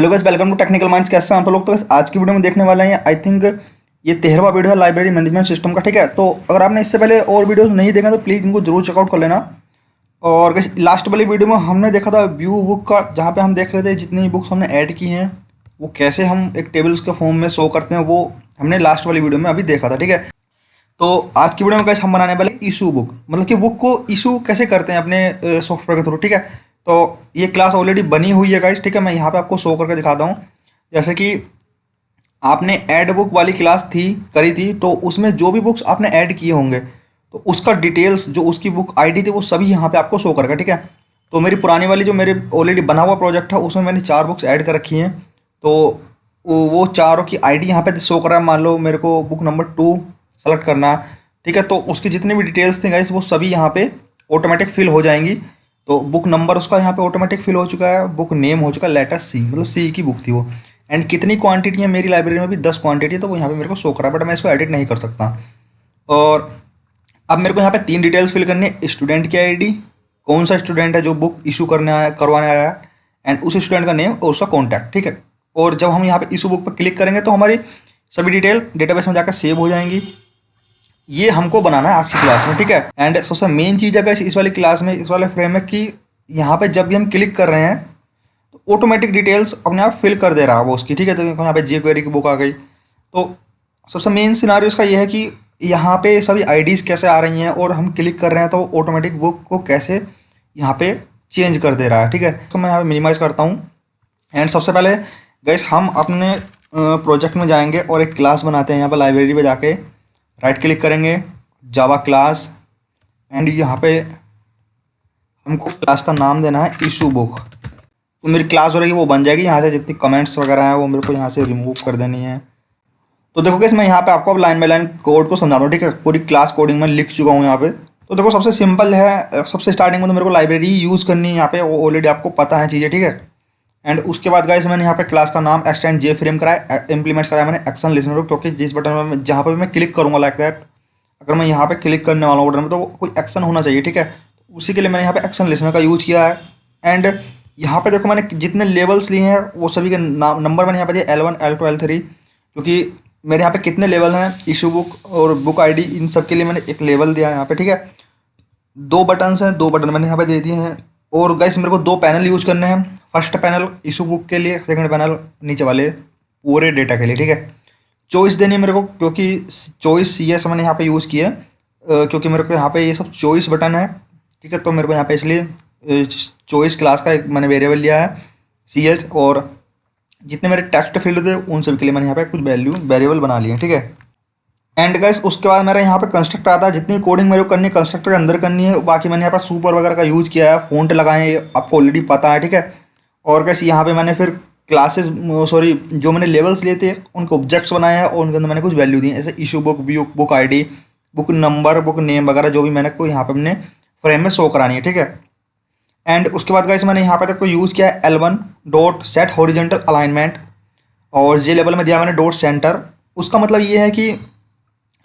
Hello guys, welcome to technical minds. कैसे हैं आप लोग? तो guys, आज की वीडियो में देखने वाले हैं आई थिंक ये 13वां वीडियो है लाइब्रेरी मैनेजमेंट सिस्टम का। ठीक है, तो अगर आपने इससे पहले और वीडियोस नहीं देखा तो प्लीज़ इनको जरूर चेकआउट कर लेना। और guys, लास्ट वाली वीडियो में हमने देखा था व्यू बुक का, जहाँ पे हम देख रहे थे जितनी बुक्स हमने ऐड की हैं वो कैसे हम एक टेबल्स के फॉर्म में शो करते हैं, वो हमने लास्ट वाली वीडियो में अभी देखा था। ठीक है, तो आज की वीडियो में कैसे हम बनाने वाले इशू बुक, मतलब कि बुक को इशू कैसे करते हैं अपने सॉफ्टवेयर के थ्रू। ठीक है, तो ये क्लास ऑलरेडी बनी हुई है गाइस। ठीक है, मैं यहाँ पे आपको शो करके दिखाता हूँ। जैसे कि आपने ऐड बुक वाली क्लास करी थी, तो उसमें जो भी बुक्स आपने ऐड किए होंगे तो उसका डिटेल्स, जो उसकी बुक आईडी थी, वो सभी यहाँ पे आपको शो करेगा। ठीक है, तो मेरी पुरानी वाली जो मेरे ऑलरेडी बना हुआ प्रोजेक्ट है उसमें मैंने 4 बुक्स ऐड कर रखी हैं, तो वो चारों की आईडी यहाँ पे शो कर रहा है। मान लो मेरे को बुक नंबर 2 सेलेक्ट करना है। ठीक है, तो उसकी जितनी भी डिटेल्स थी गाइस वो सभी यहाँ पे ऑटोमेटिक फिल हो जाएंगी। तो बुक नंबर उसका यहाँ पे ऑटोमेटिक फिल हो चुका है, बुक नेम हो चुका है लेटर सी, मतलब सी की बुक थी वो। एंड कितनी क्वांटिटी है मेरी लाइब्रेरी में भी 10 क्वांटिटी है, तो वो यहाँ पे मेरे को शो करा है, बट मैं इसको एडिट नहीं कर सकता। और अब मेरे को यहाँ पे 3 डिटेल्स फिल करनी है। स्टूडेंट की आईडी, कौन सा स्टूडेंट है जो बुक इशू करवाने आया है, एंड उस स्टूडेंट का नेम और उसका कॉन्टैक्ट। ठीक है, और जब हम यहाँ पे इशू बुक पर क्लिक करेंगे तो हमारी सभी डिटेल डेटाबेस में जाकर सेव हो जाएंगी। ये हमको बनाना है आज की क्लास में। ठीक है, एंड सबसे मेन चीज़ है इस वाली क्लास में, इस वाले फ्रेम में, कि यहाँ पे जब भी हम क्लिक कर रहे हैं तो ऑटोमेटिक डिटेल्स अपने आप फिल कर दे रहा है वो उसकी। ठीक है, तो यहाँ पे jQuery की बुक आ गई। तो सबसे मेन सिनारियो इसका ये है कि यहाँ पे सभी आईडीज़ कैसे आ रही हैं और हम क्लिक कर रहे हैं तो ऑटोमेटिक बुक को कैसे यहाँ पे चेंज कर दे रहा है। ठीक है, तो मैं यहाँ पे मिनिमाइज़ करता हूँ। एंड सबसे पहले गाइस हम अपने प्रोजेक्ट में जाएंगे और एक क्लास बनाते हैं। यहाँ पर लाइब्रेरी में जाके राइट क्लिक करेंगे, जावा क्लास, एंड यहाँ पे हमको क्लास का नाम देना है इशू बुक। तो मेरी क्लास हो रही है वो बन जाएगी। यहाँ से जितनी कमेंट्स वगैरह हैं वो मेरे को यहाँ से रिमूव कर देनी है। तो देखो गाइस, मैं यहाँ पे आपको अब लाइन बाय लाइन कोड को समझाता हूँ। ठीक है, पूरी क्लास कोडिंग में लिख चुका हूँ यहाँ पे। तो देखो सबसे सिंपल है, सबसे स्टार्टिंग में तो मेरे को लाइब्रेरी यूज़ करनी है यहाँ पे, वो ऑलरेडी आपको पता है चीज़ें। ठीक है, एंड उसके बाद गाइस मैंने यहाँ पे क्लास का नाम एक्सटेंड जे फ्रेम कराया, इंप्लीमेंट कराया मैंने एक्शन लिसनर को, क्योंकि जिस बटन में जहाँ पर मैं क्लिक करूँगा लाइक दैट, अगर मैं यहाँ पे क्लिक करने वाला हूँ बटन में तो कोई एक्शन होना चाहिए। ठीक है, उसी के लिए मैंने यहाँ पे एक्शन लिसनर का यूज़ किया है। एंड यहाँ पे देखो मैंने जितने लेवल्स लिए हैं वो सभी के नंबर मैंने यहाँ पे दिया L1 L2 L3, क्योंकि मेरे यहाँ पे कितने लेवल हैं इशू बुक और बुक आईडी, इन सब के लिए मैंने एक लेवल दिया है यहाँ पे। ठीक है, 2 बटन्स हैं, 2 बटन मैंने यहाँ पे दे दिए हैं। और गाइस मेरे को 2 पैनल यूज़ करने हैं। फर्स्ट पैनल इशू बुक के लिए, सेकंड पैनल नीचे वाले पूरे डेटा के लिए। ठीक है, चॉइस देनी है मेरे को, क्योंकि चॉइस CS मैंने यहाँ पे यूज़ किया है, क्योंकि मेरे को यहाँ पे ये सब चॉइस बटन है। ठीक है, तो मेरे को यहाँ पे इसलिए चॉइस क्लास का एक मैंने वेरिएबल लिया है CH, और जितने मेरे टेक्स्ट फील्ड थे उन सब के लिए मैंने यहाँ पे कुछ वेरिएबल बना लिए। ठीक है, एंड गाइस उसके बाद मेरा यहाँ पे कंस्ट्रक्टर आता है। जितनी कोडिंग मेरे को करनी है कंस्ट्रक्टर के अंदर करनी है। बाकी मैंने यहाँ पे सुपर वगैरह का यूज़ किया है, फ़ॉन्ट लगाए हैं, आपको ऑलरेडी पता है। ठीक है, और गाइस यहाँ पे मैंने फिर क्लासेस, सॉरी, जो मैंने लेवल्स लिए थे उनके ऑब्जेक्ट्स बनाए हैं और उनके अंदर मैंने कुछ वैल्यू दी, जैसे issue book, book ID, book number, book name वगैरह, जो भी मैंने को यहाँ पे अपने फ्रेम में शो करानी है। ठीक है, एंड उसके बाद गाइस मैंने यहाँ पे तक को यूज़ किया है L1 dot set horizontal alignment, और जे लेवल में दिया मैंने डॉट सेंटर। उसका मतलब ये है कि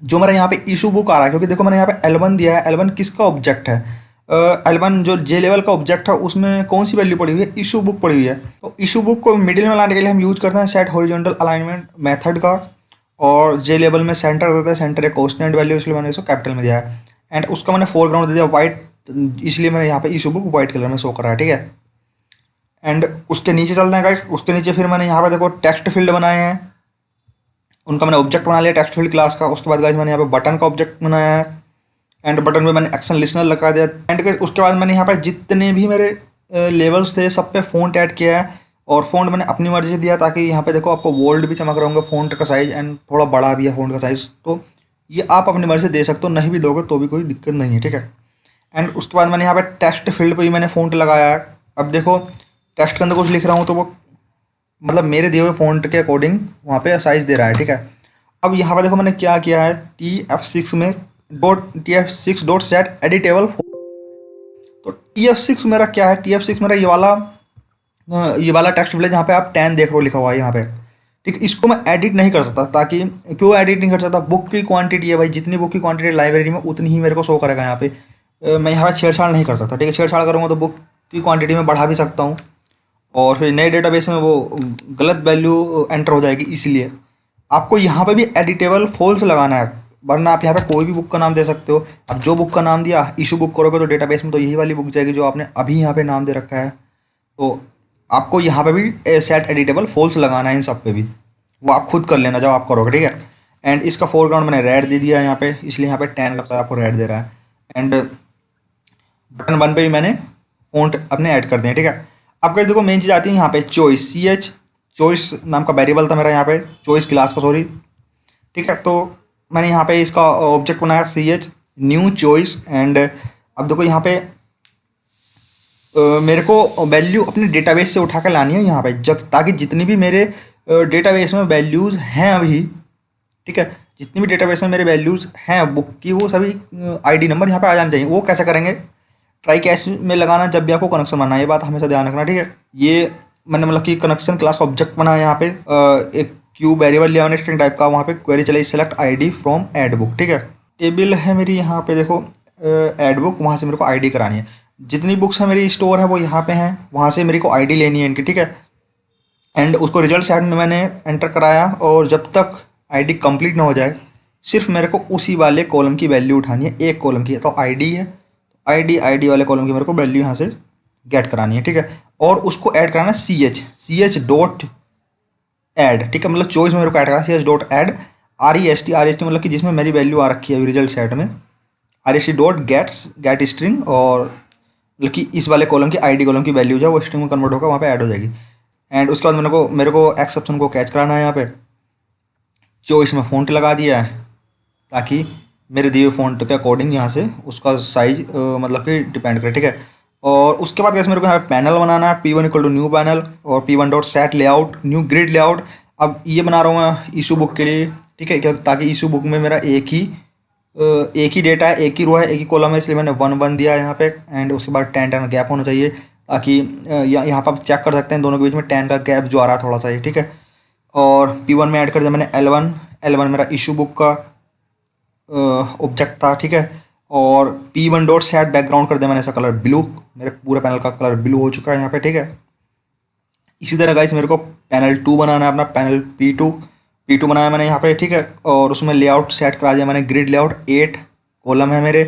जो मेरा यहाँ पे इशू बुक आ रहा है, क्योंकि देखो मैंने यहाँ पे L1 दिया है, L1 किसका ऑब्जेक्ट है, L1 जो जे लेवल का ऑब्जेक्ट है उसमें कौन सी वैल्यू पड़ी हुई है, इशू बुक पड़ी हुई है। तो इशू बुक को मिडिल में लाने के लिए हम यूज़ करते हैं सेट हॉरिजॉन्टल अलाइनमेंट मेथड का, और जे लेवल में सेंटर करते हैं, सेंटर एक कॉन्स्टेंट वैल्यू, इसलिए मैंने इसको कैपिटल में दिया है। एंड उसका मैंने फोरग्राउंड दे दिया वाइट, इसलिए मैंने यहाँ पे इशू बुक वाइट कलर में शो कर रहा है। ठीक है, एंड उसके नीचे चलते हैं गाइस। उसके नीचे फिर मैंने यहाँ पे देखो टेक्स्ट फील्ड बनाए हैं, उनका मैंने ऑब्जेक्ट बना लिया टेक्स्ट फील्ड क्लास का। उसके बाद गाइस मैंने यहाँ पे बटन का ऑब्जेक्ट बनाया है, एंड बटन पे मैंने एक्शन लिसनर लगा दिया। एंड उसके बाद मैंने यहाँ पे जितने भी मेरे लेवल्स थे सब पे फ़ॉन्ट ऐड किया है, और फ़ॉन्ट मैंने अपनी मर्जी से दिया, ताकि यहाँ पे देखो आपको बोल्ड भी चमक रहा होगा फ़ॉन्ट का साइज़, एंड थोड़ा बड़ा भी है फ़ॉन्ट का साइज़। तो ये आप अपनी मर्जी से दे सकते हो, नहीं भी दोगे तो भी कोई दिक्कत नहीं है। ठीक है, एंड उसके बाद मैंने यहाँ पे टेक्स्ट फील्ड पर भी मैंने फ़ॉन्ट लगाया है। अब देखो टेक्स्ट के अंदर कुछ लिख रहा हूँ तो वो मतलब मेरे दिए हुए फ़ॉन्ट के अकॉर्डिंग वहाँ पे साइज़ दे रहा है। ठीक है, अब यहाँ पर देखो मैंने क्या किया है, TF6 डॉट सेट एडिटेबल। तो TF6 मेरा क्या है, TF6 मेरा ये वाला टेक्स्ट फील्ड है जहाँ पे आप 10 देख रहे हो लिखा हुआ है यहाँ पे। ठीक, इसको मैं एडिट नहीं कर सकता, ताकि क्यों एडिट नहीं कर सकता, बुक की क्वांटिटी है भाई, जितनी बुक की क्वांटिटी लाइब्रेरी में उतनी ही मेरे को शो करेगा यहाँ पे। मैं यहाँ पर छेड़छाड़ नहीं कर सकता। ठीक है, छेड़छाड़ करूँगा तो बुक की क्वांटिटी में बढ़ा भी सकता हूँ, और फिर नए डेटाबेस में वो गलत वैल्यू एंटर हो जाएगी। इसलिए आपको यहाँ पे भी एडिटेबल फॉल्स लगाना है, वरना आप यहाँ पे कोई भी बुक का नाम दे सकते हो। अब जो बुक का नाम दिया, इशू बुक करोगे तो डेटाबेस में तो यही वाली बुक जाएगी जो आपने अभी यहाँ पे नाम दे रखा है। तो आपको यहाँ पे भी सेट एडिटेबल फॉल्स लगाना है इन सब पे भी, वो आप खुद कर लेना जब आप करोगे, ठीक है। एंड इसका फोरग्राउंड मैंने रेड दे दिया यहाँ पे, इसलिए यहाँ पे 10 लगता है, आपको रेड दे रहा है। एंड बटन 1 पे भी मैंने फ़ॉन्ट अपने ऐड कर दिए, ठीक है। अब guys देखो मेन चीज़ आती है यहाँ पे चॉइस, चॉइस नाम का वेरिएबल था मेरा यहाँ पे, चॉइस क्लास का, सॉरी, ठीक है। तो मैंने यहाँ पे इसका ऑब्जेक्ट बनाया न्यू चॉइस। एंड अब देखो यहाँ पे मेरे को वैल्यू अपने डेटाबेस से उठा कर लानी है यहाँ पे, जब ताकि जितनी भी मेरे डेटाबेस में वैल्यूज़ हैं अभी, ठीक है, जितनी भी डेटाबेस में मेरे वैल्यूज़ हैं बुक की, वो सभी आईडी नंबर यहाँ पे आ जाने चाहिए। वो कैसे करेंगे, ट्राई कैच में लगाना जब भी आपको कनेक्शन बनाना है, ये बात हमेशा ध्यान रखना, ठीक है। ये मैंने मतलब कि कनेक्शन क्लास का ऑब्जेक्ट बनाया यहाँ पे, एक क्यू वेरिएबल लिया मैंने स्ट्रिंग टाइप का, वहाँ पे क्वेरी चलाई select ID from add book, ठीक है। टेबल है मेरी यहाँ पे देखो एड बुक, वहाँ से मेरे को आईडी करानी है। जितनी बुक्स है मेरी स्टोर है वो यहाँ पे हैं, वहाँ से मेरे को आईडी लेनी है इनकी, ठीक है। एंड उसको रिजल्ट साइड में मैंने एंटर कराया, और जब तक आईडी कंप्लीट ना हो जाए सिर्फ मेरे को उसी वाले कॉलम की वैल्यू उठानी है, एक कॉलम की है तो आईडी है, आईडी वाले कॉलम की मेरे को वैल्यू यहाँ से गेट करानी है, ठीक है। और उसको ऐड कराना सी एच डॉट ऐड, ठीक है, मतलब चॉइस में मेरे को ऐड करना C H dot add R E S T मतलब कि जिसमें मेरी वैल्यू आ रखी है अभी रिजल्ट सेट में, R S T dot get string, और मतलब कि इस वाले कॉलम की आईडी कॉलम की वैल्यू जो है वो स्ट्रिंग में कन्वर्ट होकर वहाँ पे ऐड हो जाएगी। एंड उसके बाद मेरे को एक्सेप्शन को कैच कराना है यहाँ पे, चॉइस में फ़ॉन्ट लगा दिया है ताकि मेरे दिए फ़ॉन्ट के अकॉर्डिंग यहाँ से उसका साइज मतलब कि डिपेंड करे, ठीक है। और उसके बाद कैसे मेरे को यहाँ पे पैनल बनाना है, P1 equal to new panel, और P1 dot set layout new grid layout. अब ये बना रहा हूँ मैं इशू बुक के लिए, ठीक है, ताकि इशू बुक में मेरा एक ही डेटा है, एक ही रो है, एक ही कॉलम है, इसलिए मैंने 1 दिया है यहाँ पे। एंड उसके बाद 10 गैप होना चाहिए, ताकि यहाँ पर आप चेक कर सकते हैं दोनों के बीच में 10 का गैप जो आ रहा है थोड़ा सा ही, ठीक है। और P1 में ऐड कर दिया मैंने L1 मेरा इशू बुक का ऑब्जेक्ट था, ठीक है। और P1 डॉट सेट बैकग्राउंड कर दिया मैंने इसका कलर ब्लू, मेरे पूरे पैनल का कलर ब्लू हो चुका है यहाँ पे, ठीक है। इसी तरह गाइस मेरे को पैनल 2 बनाना है, अपना पैनल P2 बनाया मैंने यहाँ पे, ठीक है। और उसमें लेआउट सेट करा दिया मैंने ग्रिड लेआउट, 8 कॉलम है मेरे,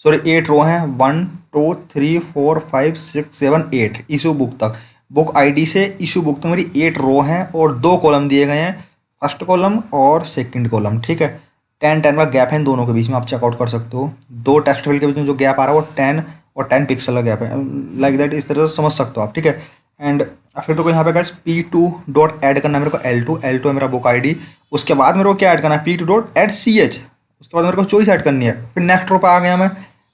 सॉरी 8 रो हैं, 1 2 3 4 5 6 7 8 इशू बुक तक, बुक आईडी से इशू बुक तक मेरी 8 रो हैं, और 2 कॉलम दिए गए हैं, फर्स्ट कॉलम और सेकंड कॉलम, ठीक है। 10 का गैप है इन दोनों के बीच में, आप चेकआउट कर सकते हो। 2 टेक्स्ट फील्ड के बीच में जो गैप आ रहा है वो 10 और 10 पिक्सल का गैप है, लाइक दैट, इस तरह से समझ सकते हो आप, ठीक है। एंड फिर तो यहाँ पे गाइस P2 डॉट ऐड करना है मेरे को, L2 है मेरा बुक आईडी। उसके बाद मेरे को क्या ऐड करना है, P2 डॉट ऐड CH, उसके बाद मेरे को चॉइस ऐड करनी है। फिर नेक्स्ट रो पे आ गया मैं,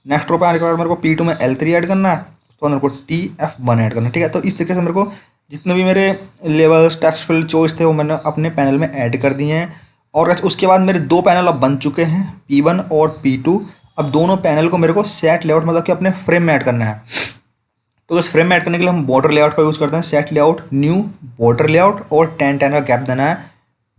नेक्स्ट रो पे आने के बाद मेरे को P2 में L3 ऐड करना है, उसके बाद मेरे को TF1 ऐड करना है, ठीक है। तो इस तरीके से मेरे को जितने भी मेरे लेवल्स टेक्स्ट फील्ड चॉइस थे वो मैंने अपने पैनल में ऐड कर दिए हैं। और उसके बाद मेरे 2 पैनल अब बन चुके हैं, P1 और P2। अब दोनों पैनल को मेरे को सेट लेआउट मतलब कि अपने फ्रेम में ऐड करना है। तो इस फ्रेम में ऐड करने के लिए हम बॉर्डर लेआउट का यूज़ करते हैं, set layout new border layout, और 10 का गैप देना है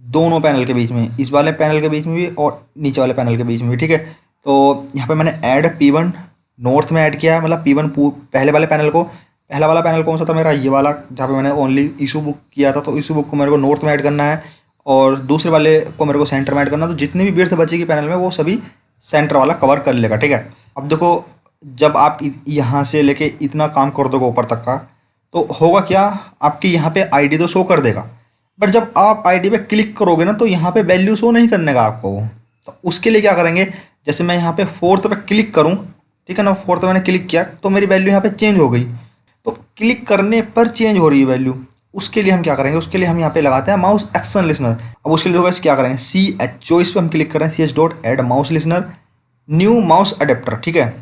दोनों पैनल के बीच में, इस वाले पैनल के बीच में भी और नीचे वाले पैनल के बीच में भी, ठीक है। तो यहाँ पे मैंने ऐड P1 नॉर्थ में ऐड किया है, मतलब P1 पहले वाले पैनल को, पहला वाला पैनल कौन सा था मेरा, ये वाला, जहाँ पे मैंने ओनली इशू बुक किया था। तो इशू बुक को मेरे को नॉर्थ में ऐड करना है, और दूसरे वाले को मेरे को सेंटर में ऐड करना है। तो जितनी भी विड्थ बचेगी पैनल में वो सभी सेंटर वाला कवर कर लेगा, ठीक है। अब देखो जब आप यहाँ से लेके इतना काम कर दोगे ऊपर तक का, तो होगा क्या, आपकी यहाँ पे आईडी तो शो कर देगा, बट जब आप आईडी पे क्लिक करोगे ना तो यहाँ पे वैल्यू शो नहीं करने का आपको। तो उसके लिए क्या करेंगे, जैसे मैं यहाँ पे 4th पे क्लिक करूँ, ठीक है ना, 4th पे मैंने क्लिक किया तो मेरी वैल्यू यहाँ पे चेंज हो गई। तो क्लिक करने पर चेंज हो रही है वैल्यू, उसके लिए हम क्या करेंगे, उसके लिए हम यहाँ पे लगाते हैं माउस एक्शन लिसनर। अब उसके लिए क्या करेंगे, CH चॉइस पे हम क्लिक करें, CH dot add mouse listener new mouse adapter, ठीक है।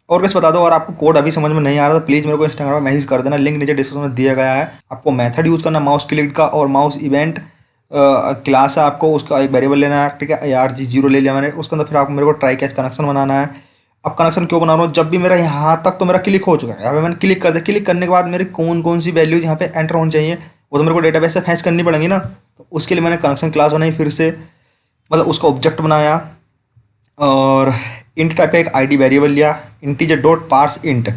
और कैसे बता दो, और आपको कोड अभी समझ में नहीं आ रहा तो प्लीज़ मेरे को इंस्टाग्राम में मैसेज कर देना, लिंक नीचे डिस्क्रिप्शन में दिया गया है। आपको मेथड यूज़ करना माउस क्लिक का, और माउस इवेंट क्लास है आपको, उसका एक वेरिएबल लेना है, ठीक है। ARG0 ले लिया मैंने, उसके अंदर फिर आपको मेरे को ट्राई कैच कनेक्शन बनाना है। अब कनेक्शन क्यों बना रहा हूँ, जब भी मेरा यहाँ तक तो मेरा क्लिक हो चुका है, यहाँ पे मैंने क्लिक कर दिया, क्लिक करने के बाद मेरी कौन सी वैल्यूज यहाँ पे एंटर होनी चाहिए वो तो मेरे को डेटाबेस से फैच करनी पड़ेगी ना। तो उसके लिए मैंने कनेक्शन क्लास बनाई फिर से, मतलब उसका ऑब्जेक्ट बनाया, और इंट टाइप का एक आईडी वेरिएबल लिया, इंटीजर डॉट पार्स इंट,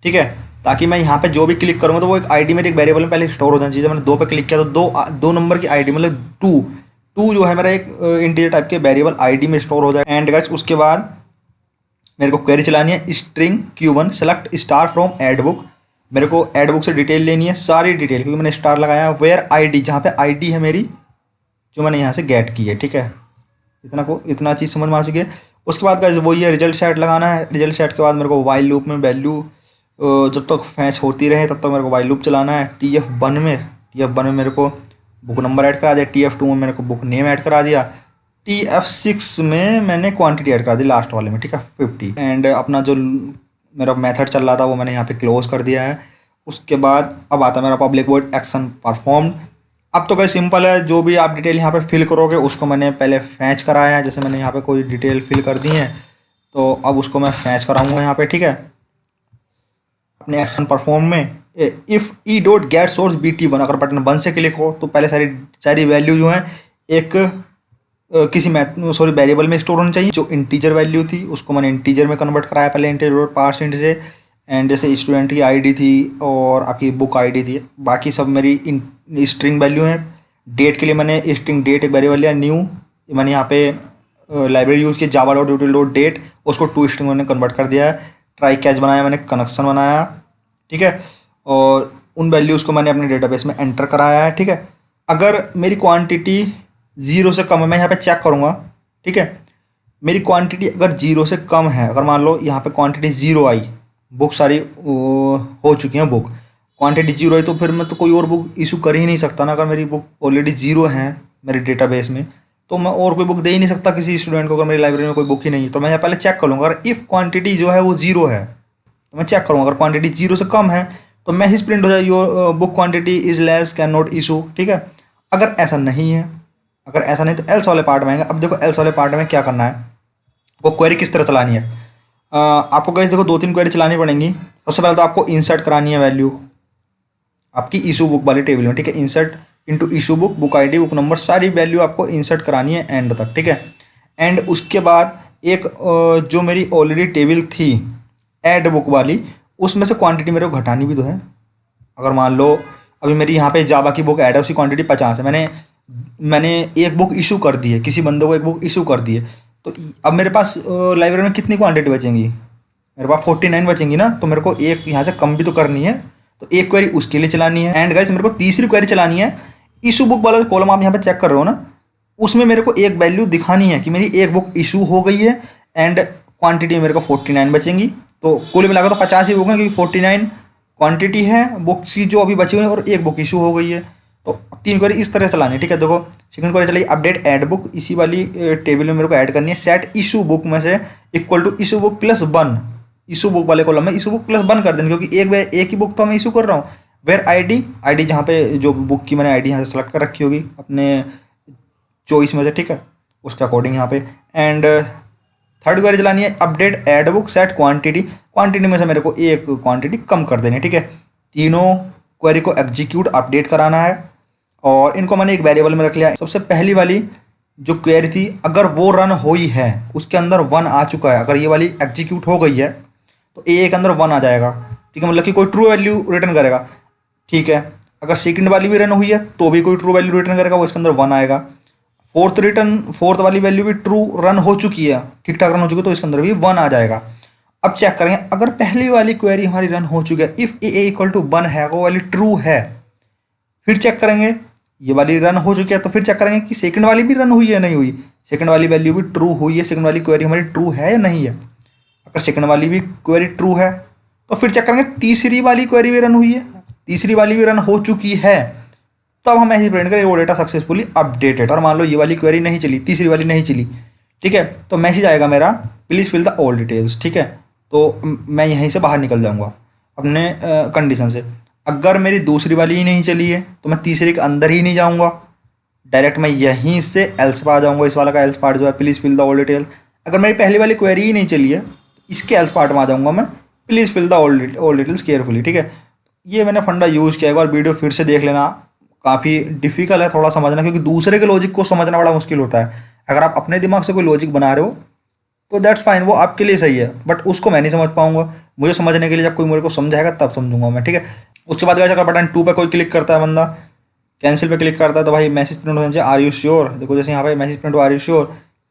ठीक है। ताकि मैं यहाँ पे जो भी क्लिक करूँगा तो वो एक आईडी मेरी एक वेरिएबल में पहले स्टोर हो जाना चाहिए। जब मैंने 2 पे क्लिक किया तो दो नंबर की आईडी मतलब 2 जो है मेरा एक इंटीजर टाइप के वेरिएबल आईडी में स्टोर हो जाए। एंड गाइस उसके बाद मेरे को क्वेरी चलानी है string Q1 select star from add book. मेरे को एड बुक से डिटेल लेनी है, सारी डिटेल, क्योंकि मैंने स्टार लगाया। वेयर आईडी, जहाँ पे आईडी है मेरी जो मैंने यहाँ से गेट की है, ठीक है। इतना चीज़ समझ में आ चुकी है। उसके बाद गाइस वही है, रिजल्ट सेट लगाना है। रिजल्ट सेट के बाद मेरे को वाइल लूप में वैल्यू जब तक फैच होती रहे तब तक मेरे को वाइल लूप चलाना है। TF1 में मेरे को बुक नंबर ऐड करा दिया। TF2 में मेरे को बुक नेम ऐड करा दिया। TF6 में मैंने क्वांटिटी ऐड करा दी लास्ट वाले में, ठीक है, 50। एंड अपना जो मेरा मेथड चल रहा था वो मैंने यहाँ पे क्लोज कर दिया है। उसके बाद अब आता है मेरा पब्लिक वॉइड एक्शन परफॉर्म्ड। अब तो क्या सिंपल है, जो भी आप डिटेल यहाँ पे फिल करोगे उसको मैंने पहले फैच कराया है। जैसे मैंने यहाँ पे कोई डिटेल फिल कर दी है तो अब उसको मैं फैच कराऊंगा यहाँ पे, ठीक है, अपने एक्शन परफॉर्म में। If E dot gate source BT1, अगर बटन 1 से क्लिक हो तो पहले सारी वैल्यू जो है एक किसी वेरिएबल में स्टोर होनी चाहिए। जो इंटीजर वैल्यू थी उसको मैंने इंटीजर में कन्वर्ट कराया पहले इंटीजर डॉट पार्सेंट से। एंड जैसे स्टूडेंट की आईडी थी और आपकी बुक आईडी थी, बाकी सब मेरी स्ट्रिंग वैल्यू है। डेट के लिए मैंने स्ट्रिंग डेट एक वेरिएबल लिया न्यू, मैंने यहाँ पे लाइब्रेरी यूज़ की Java dot util dot date, उसको 2 स्ट्रिंग मैंने कन्वर्ट कर दिया है। ट्राई कैच बनाया मैंने, कनेक्शन बनाया, ठीक है, और उन वैल्यूज़ को मैंने अपने डेटाबेस में एंटर कराया है, ठीक है। अगर मेरी क्वांटिटी 0 से कम है, मैं यहाँ पे चेक करूँगा, ठीक है, मेरी क्वांटिटी अगर 0 से कम है, अगर मान लो यहाँ पे क्वांटिटी 0 आई, बुक सारी हो चुकी हैं, बुक क्वांटिटी 0 आई, तो फिर मैं तो कोई और बुक इशू कर ही नहीं सकता ना। अगर मेरी बुक ऑलरेडी 0 है मेरे डेटाबेस में तो मैं और कोई बुक दे ही नहीं सकता किसी स्टूडेंट को। अगर मेरी लाइब्रेरी में कोई बुक ही नहीं है तो मैं यहाँ पहले चेक कर लूँगा। अगर इफ़ क्वांटिटी जो है वो 0 है तो मैं चेक करूँगा। अगर क्वांटिटी 0 से कम है तो मैसेज प्रिंट हो जाए your book quantity is less can not issue, ठीक है। अगर ऐसा नहीं है, अगर ऐसा नहीं तो एल्स वाले पार्ट में आएंगे। अब देखो एल्स वाले पार्ट में क्या करना है, वो क्वेरी किस तरह चलानी है। आपको गाइस देखो 2-3 क्वेरी चलानी पड़ेंगी। सबसे पहले तो आपको इंसर्ट करानी है वैल्यू आपकी इशू बुक वाली टेबल में, ठीक है। Insert into issue book, book ID, book number, सारी वैल्यू आपको इंसर्ट करानी है एंड तक, ठीक है। एंड उसके बाद एक जो मेरी ऑलरेडी टेबल थी ऐड बुक वाली, उसमें से क्वांटिटी मेरे को घटानी भी तो है। अगर मान लो अभी मेरी यहाँ पे जावा की बुक ऐड है, उसकी क्वांटिटी 50 है, मैंने एक बुक इशू कर दी है, किसी बंदे को एक बुक इशू कर दी है, तो अब मेरे पास लाइब्रेरी में कितनी क्वांटिटी बचेंगी, मेरे पास 49 बचेंगी ना। तो मेरे को एक यहाँ से कम भी तो करनी है, तो एक क्वेरी उसके लिए चलानी है। एंड गाइस मेरे को तीसरी क्वेरी चलानी है, इशू बुक वाला कॉलम आप यहाँ पे चेक कर रहे हो ना, उसमें मेरे को एक वैल्यू दिखानी है कि मेरी एक बुक इशू हो गई है एंड क्वांटिटी मेरे को 49 बचेंगी। तो कुल मिलाकर तो 50 ही बुक है, क्योंकि 49 क्वांटिटी है बुक्स की जो अभी बची हुई है और एक बुक इशू हो गई है। तो 3 क्वेरी इस तरह चलानी है, ठीक है। देखो सेकंड क्वेरी चलिए अपडेट ऐड बुक, इसी वाली टेबल में मेरे को ऐड करनी है। सेट इशू बुक में से equal to issue book plus 1, issue book वाले कॉलम में इशू बुक प्लस 1 कर देंगे, क्योंकि एक ही बुक तो मैं इशू कर रहा हूँ। वेयर आईडी जहाँ पे जो बुक की मैंने आईडी यहाँ से सेलेक्ट कर रखी होगी अपने चॉइस में से, ठीक है, उसके अकॉर्डिंग यहाँ पे। एंड थर्ड क्वेरी चलानी है update add book set quantity में से मेरे को एक क्वांटिटी कम कर देनी है, ठीक है। तीनों क्वेरी को एग्जीक्यूट अपडेट कराना है और इनको मैंने एक वेरिएबल में रख लिया है। सबसे पहली वाली जो क्वेरी थी, अगर वो रन हुई है, उसके अंदर 1 आ चुका है, अगर ये वाली एग्जीक्यूट हो गई है तो ए के अंदर 1 आ जाएगा, ठीक है, मतलब कि कोई ट्रू वैल्यू रिटर्न करेगा, ठीक है। अगर सेकंड वाली भी रन हुई है तो भी कोई ट्रू वैल्यू रिटर्न करेगा, वो इसके अंदर 1 आएगा। फोर्थ वाली वैल्यू भी ट्रू रन हो चुकी है, ठीक ठाक रन हो चुकी है, तो इसके अंदर भी 1 आ जाएगा। अब चेक करेंगे, अगर पहली वाली क्वेरी हमारी रन हो चुकी है, इफ़ ए इक्वल टू 1 है, वो वाली ट्रू है, फिर चेक करेंगे ये वाली रन हो चुकी है, तो फिर चेक करेंगे कि सेकंड वाली भी रन हुई है नहीं हुई, सेकंड वाली वैल्यू भी ट्रू हुई है, सेकंड वाली क्वेरी हमारी ट्रू है या नहीं है। अगर सेकंड वाली भी क्वेरी ट्रू है तो फिर चेक करेंगे तीसरी वाली क्वेरी भी रन हुई है, तीसरी वाली भी रन हो चुकी है, तब हम ऐसे प्रिंट करें वो डेटा सक्सेसफुली अपडेटेड। और मान लो ये वाली क्वेरी नहीं चली, तीसरी वाली नहीं चली, ठीक है, तो मैसेज आएगा मेरा please fill the all details, ठीक है। तो मैं यहीं से बाहर निकल जाऊँगा अपने कंडीशन से। अगर मेरी दूसरी वाली ही नहीं चली है तो मैं तीसरे के अंदर ही नहीं जाऊँगा, डायरेक्ट मैं यहीं से एल्स पर आ जाऊँगा। इस वाला का एल्स पार्ट जो है please fill the all detail. अगर मेरी पहली वाली क्वेरी ही नहीं चली है, इसके एल्स पार्ट में आ जाऊँगा मैं, please fill the all details carefully, ठीक है। ये मैंने फंडा यूज़ किया, एक बार वीडियो फिर से देख लेना, काफ़ी डिफिकल्ट है थोड़ा समझना, क्योंकि दूसरे के लॉजिक को समझना बड़ा मुश्किल होता है। अगर आप अपने दिमाग से कोई लॉजिक बना रहे हो तो दैट्स फाइन, वो आपके लिए सही है, बट उसको मैं नहीं समझ पाऊंगा। मुझे समझने के लिए जब कोई मेरे को समझाएगा तब समझूंगा मैं, ठीक है। उसके बाद अगर बटन 2 पे कोई क्लिक करता है बंदा, कैंसिल पे क्लिक करता है, तो भाई मैसेज प्रिंट होना चाहिए, आर यू श्योर। देखो जैसे यहाँ पे message print are you sure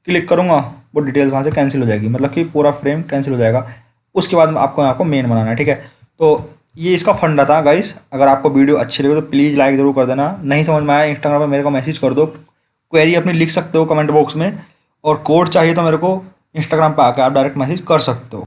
click करूंगा, वो डिटेल्स वहाँ से कैंसिल हो जाएगी, मतलब कि पूरा फ्रेम कैंसिल हो जाएगा। उसके बाद आपको यहाँ को मेन बनाना है, ठीक है। तो ये इसका फंडा था गाइस। अगर आपको वीडियो अच्छी लगे तो प्लीज़ लाइक ज़रूर कर देना। नहीं समझ में आया इंस्टाग्राम पर मेरे को मैसेज कर दो, क्वेरी अपनी लिख सकते हो कमेंट बॉक्स में, और कोड चाहिए तो मेरे को इंस्टाग्राम पे आकर आप डायरेक्ट मैसेज कर सकते हो।